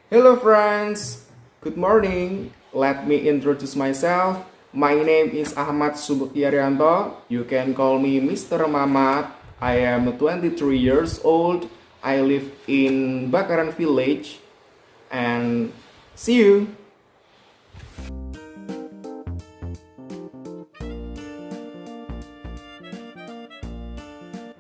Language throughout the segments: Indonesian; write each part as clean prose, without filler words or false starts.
Hello friends, good morning. Let me introduce myself. My name is Ahmad Subukyarianto. You can call me Mr. Mamat. I am 23 years old. I live in Bakaran Village and see you.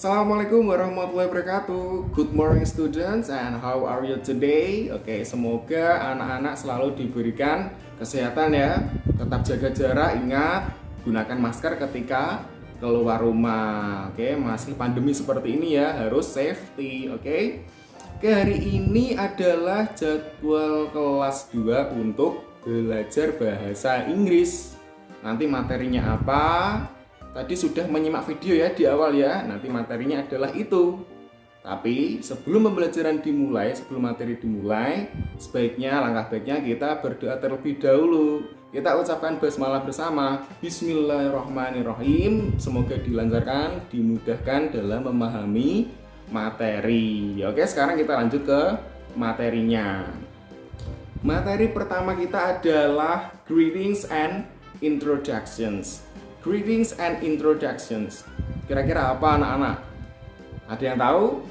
Assalamualaikum warahmatullahi wabarakatuh. Good morning students and how are you today? Oke, semoga anak-anak selalu diberikan kesehatan ya. Tetap jaga jarak, ingat gunakan masker ketika keluar rumah. Oke, masih pandemi seperti ini ya, harus safety, oke? Oke, hari ini adalah jadwal kelas 2 untuk belajar bahasa Inggris. Nanti materinya apa? Tadi sudah menyimak video ya di awal ya, nanti materinya adalah itu. Tapi sebelum pembelajaran dimulai, sebelum materi dimulai, sebaiknya langkah baiknya kita berdoa terlebih dahulu. Kita ucapkan basmalah bersama. Bismillahirrahmanirrahim. Semoga dilancarkan, dimudahkan dalam memahami materi. Oke, sekarang kita lanjut ke materinya. Materi pertama kita adalah greetings and introductions. Greetings and introductions. Kira-kira apa anak-anak? Ada yang tahu?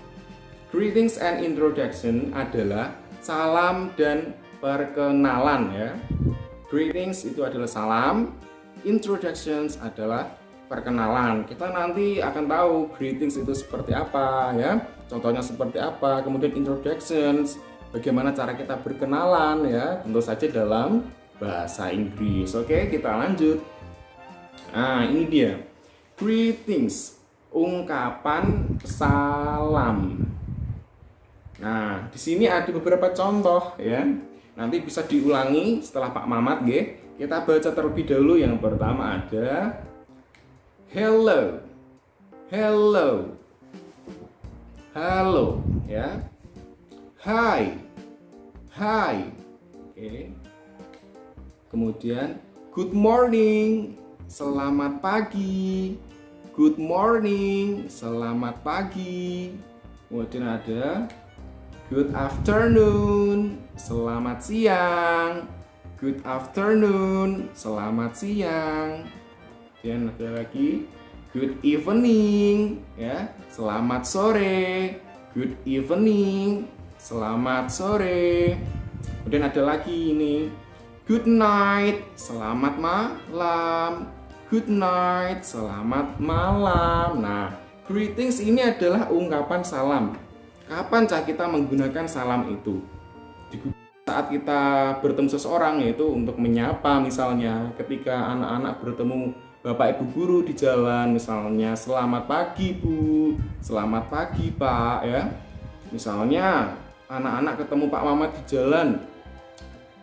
Greetings and introduction adalah salam dan perkenalan ya. Greetings itu adalah salam, introductions adalah perkenalan. Kita nanti akan tahu greetings itu seperti apa ya. Contohnya seperti apa, kemudian introductions, bagaimana cara kita berkenalan ya. Tentu saja dalam bahasa Inggris. Oke, kita lanjut. Nah, ini dia. Greetings, ungkapan salam. Nah, di sini ada beberapa contoh ya. Nanti bisa diulangi setelah Pak Mamat nggih. Kita baca terlebih dahulu. Yang pertama ada hello. Hello. Halo ya. Hi. Hi. Oke. Kemudian good morning. Selamat pagi. Good morning. Selamat pagi. Kemudian ada good afternoon. Selamat siang. Good afternoon. Selamat siang. Dan ada lagi good evening ya. Selamat sore. Good evening. Selamat sore. Kemudian ada lagi ini good night. Selamat malam. Good night, selamat malam. Nah, greetings ini adalah ungkapan salam. Kapan kita menggunakan salam itu? Saat kita bertemu seseorang, yaitu untuk menyapa misalnya. Ketika anak-anak bertemu bapak ibu guru di jalan, misalnya selamat pagi bu, selamat pagi pak ya. Misalnya anak-anak ketemu Pak Mamat di jalan,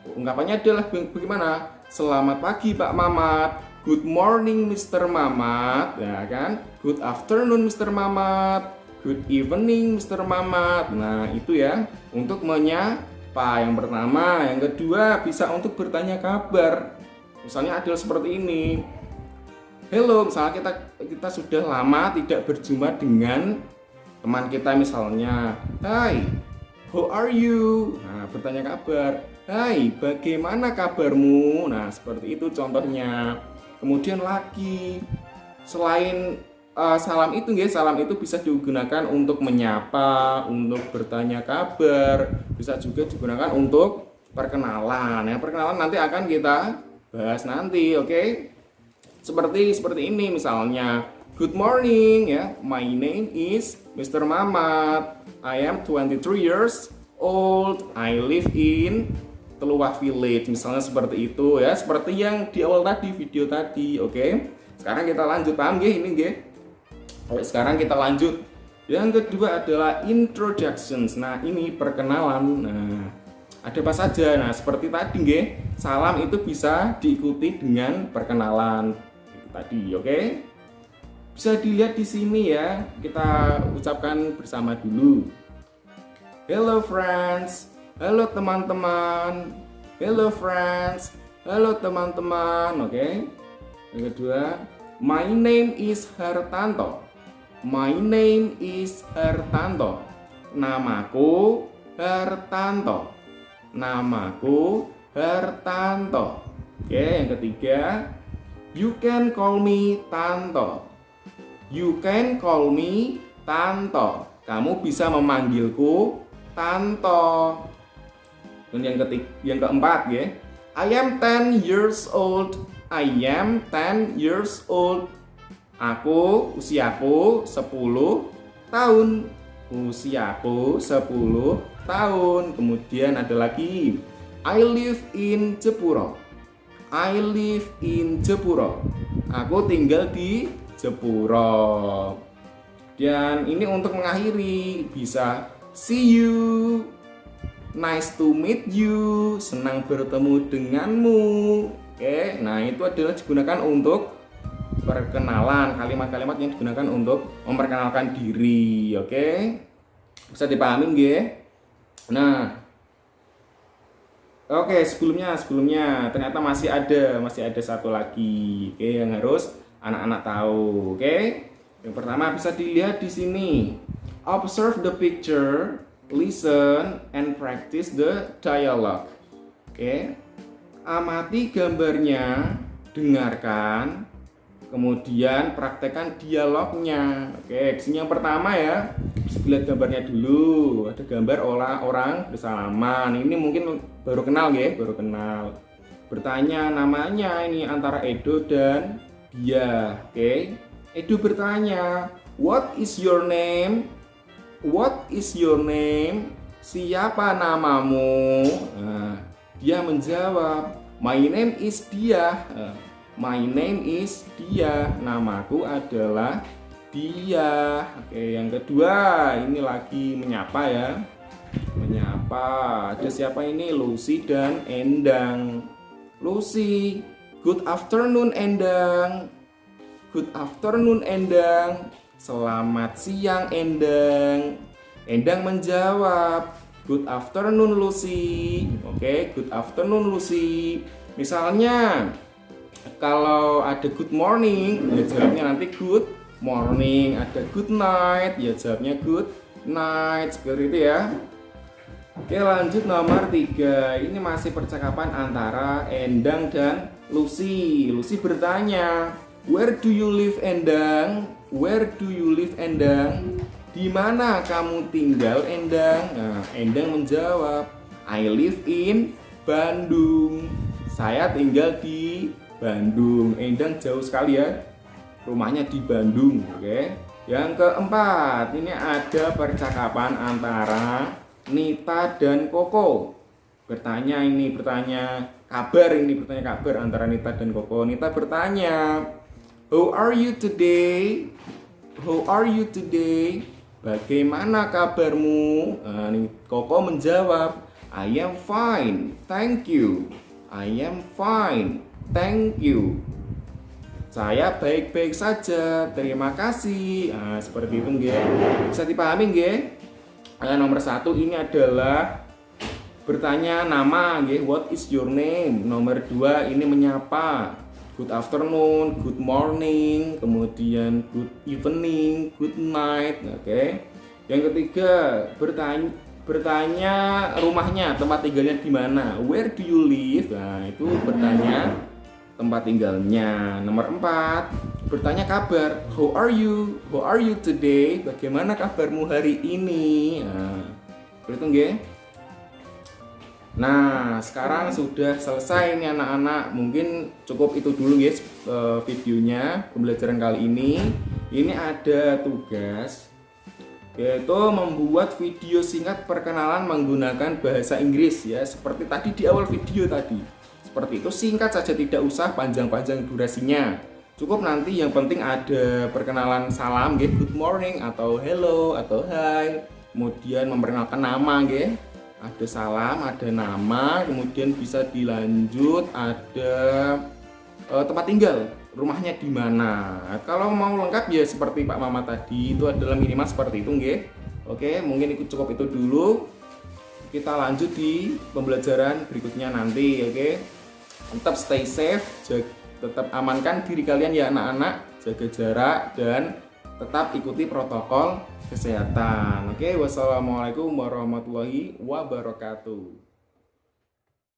ungkapannya adalah bagaimana? Selamat pagi Pak Mamat. Good morning Mr. Mamat, ya kan? Good afternoon Mr. Mamat. Good evening Mr. Mamat. Nah, itu ya untuk menyapa yang pertama. Yang kedua bisa untuk bertanya kabar. Misalnya adalah seperti ini. Hello, misalnya kita sudah lama tidak berjumpa dengan teman kita misalnya. Hai, how are you? Nah, bertanya kabar. Hai, bagaimana kabarmu? Nah, seperti itu contohnya. Kemudian lagi selain salam itu bisa digunakan untuk menyapa, untuk bertanya kabar, bisa juga digunakan untuk perkenalan. Ya, perkenalan nanti akan kita bahas nanti, oke? Seperti ini misalnya. Good morning ya. My name is Mr. Mamat. I am 23 years old. I live in Teluwah Village, misalnya seperti itu ya, seperti yang di awal tadi video tadi, oke? Sekarang kita lanjut, paham nggih ini nggih? Oke, sekarang kita lanjut. Yang kedua adalah introductions. Nah, ini perkenalan. Nah, ada apa saja? Nah, seperti tadi nggih, salam itu bisa diikuti dengan perkenalan. Itu tadi, oke? Bisa dilihat di sini ya. Kita ucapkan bersama dulu. Hello friends. Halo teman-teman. Hello friends. Halo teman-teman. Oke. Yang kedua, my name is Hartanto. My name is Hartanto. Namaku Hartanto. namaku Hartanto. Oke, yang ketiga, you can call me Tanto. You can call me Tanto. Kamu bisa memanggilku Tanto. Dan yang keempat ya. I am 10 years old. I am 10 years old. Usiaku 10 tahun. Usiaku 10 tahun. Kemudian ada lagi. I live in Jepuro. I live in Jepuro. Aku tinggal di Jepuro. Dan ini untuk mengakhiri bisa see you, nice to meet you, senang bertemu denganmu. Oke, nah itu adalah digunakan untuk perkenalan, kalimat-kalimat yang digunakan untuk memperkenalkan diri. Oke, bisa dipahami nggih? Nah, oke, sebelumnya ternyata masih ada satu lagi, oke, yang harus anak-anak tahu. Oke, yang pertama bisa dilihat di sini. Observe the picture, listen and practice the dialogue. Oke, amati gambarnya, dengarkan, kemudian praktekkan dialognya. Oke, di sini yang pertama ya. Bisa lihat gambarnya dulu. Ada gambar orang bersalaman. Ini mungkin baru kenal ya, baru kenal. Bertanya namanya ini antara Edo dan dia. Oke. Edo bertanya, "What is your name?" What is your name? Siapa namamu? Nah, dia menjawab, "My name is Dia." My name is Dia. Namaku adalah Dia. Oke, yang kedua, ini lagi menyapa ya. Menyapa. Ada siapa ini? Lucy dan Endang. Lucy, good afternoon Endang. Good afternoon Endang. Selamat siang Endang. Endang menjawab, good afternoon Lucy. Oke, good afternoon Lucy. Misalnya kalau ada good morning, ya jawabnya nanti good morning. Ada good night, ya jawabnya good night. Seperti itu ya. Oke, lanjut nomor 3. Ini masih percakapan antara Endang dan Lucy. Lucy bertanya, where do you live Endang? Where do you live Endang? Di mana kamu tinggal Endang? Nah, Endang menjawab, I live in Bandung. Saya tinggal di Bandung. Endang jauh sekali ya, rumahnya di Bandung. Oke. Yang keempat, ini ada percakapan antara Nita dan Koko. Bertanya kabar antara Nita dan Koko. Nita bertanya, how are you today? How are you today? Bagaimana kabarmu? Nah, Koko menjawab, I am fine, thank you. I am fine, thank you. Saya baik-baik saja, terima kasih. Nah, seperti itu nggih. Bisa dipahami nggih? Nomor 1 ini adalah bertanya nama nggih, what is your name? Nomor 2 ini menyapa, good afternoon, good morning, kemudian good evening, good night. Oke. Yang ketiga, bertanya rumahnya, tempat tinggalnya di mana? Where do you live? Nah, itu bertanya tempat tinggalnya. Nomor 4, bertanya kabar. How are you? How are you today? Bagaimana kabarmu hari ini? Nah, itu nggih. Nah, sekarang sudah selesai nih anak-anak. Mungkin cukup itu dulu guys videonya, pembelajaran kali ini. Ini ada tugas, yaitu membuat video singkat perkenalan menggunakan bahasa Inggris ya, seperti tadi di awal video tadi. Seperti itu, singkat saja, tidak usah panjang-panjang durasinya. Cukup nanti yang penting ada perkenalan salam gitu, good morning atau hello atau hi. Kemudian memperkenalkan nama gitu. Ada salam, ada nama, kemudian bisa dilanjut ada tempat tinggal, rumahnya di mana. Kalau mau lengkap ya seperti Pak Mama tadi, itu adalah minimal seperti itu nggih. Oke, mungkin cukup itu dulu. Kita lanjut di pembelajaran berikutnya nanti, oke. Tetap stay safe, tetap amankan diri kalian ya anak-anak, jaga jarak dan tetap ikuti protokol kesehatan. Oke, wassalamualaikum warahmatullahi wabarakatuh.